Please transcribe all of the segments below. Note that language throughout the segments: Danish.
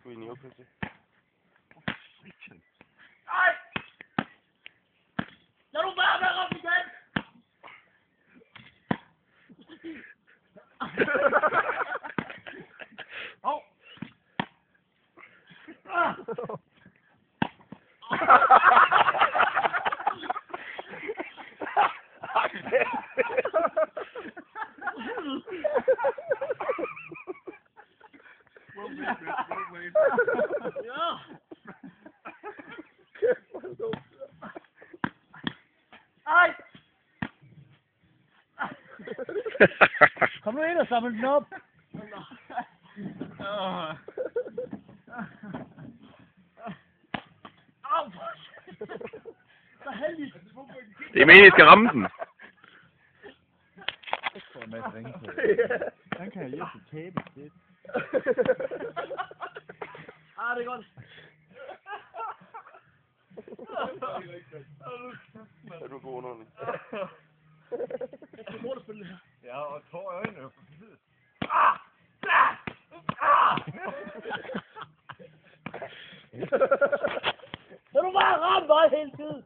sgu egentlig okay til. Ej! Lad nu bare være op, igen! Hov! Ej! Kom nu ind og samle den op. Au! Så heldigt. Det er meningen, I skal ramme den. Jeg tror, at Mads ringer på. Han kan have hjælp til tabe det. Det er godt. Er du god underholdning? Jeg skal bruge det for det her. Ja, og tår i øjnene. Så du bare ramme mig hele tiden.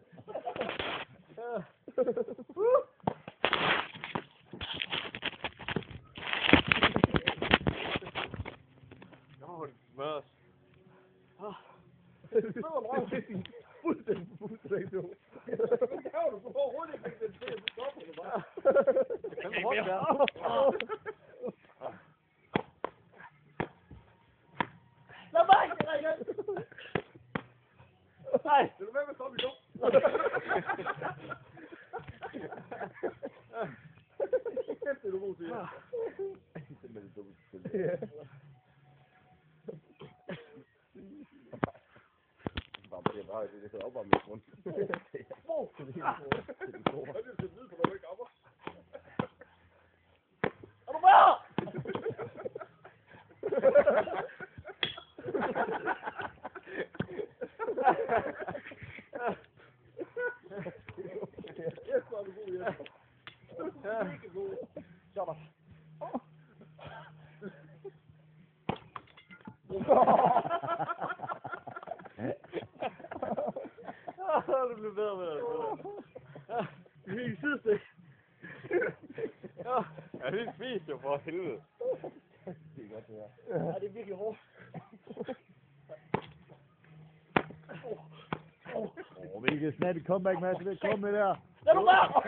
Mørs. Fuldstændig du. Det kan du overhovedet ikke den til, at du stopper det bare. Det kan godt være. Lad mig ikke ringe. Nej. Det er med at stoppe i dum. Det er du god til, ja. Det er simpelthen dumt. Det er bare det hedder opvarmning i grunden. Hvor? Det er det store. Det er det lyd, for du ikke opper. Er du med? Yes, hvor er du god, Jes. Mega god. Sådan. Det bliver bedre med det. Det er helt sidestik. Ja, det er spist jo for helvede. Det er godt, det her. Ja, det er virkelig hårdt. Hvilket snappy comeback, Mads. Kom med der. Lad nu bare!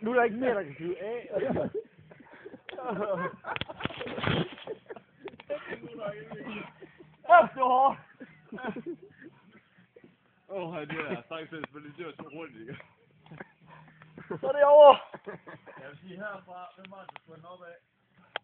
Nu er der ikke mere, der kan flyve af. Det var hårdt. Det er strækfældes, for det er så hurtigt, ikke? Så er det over. Jeg vil sige herfra, hvem var det, du skulle den op af?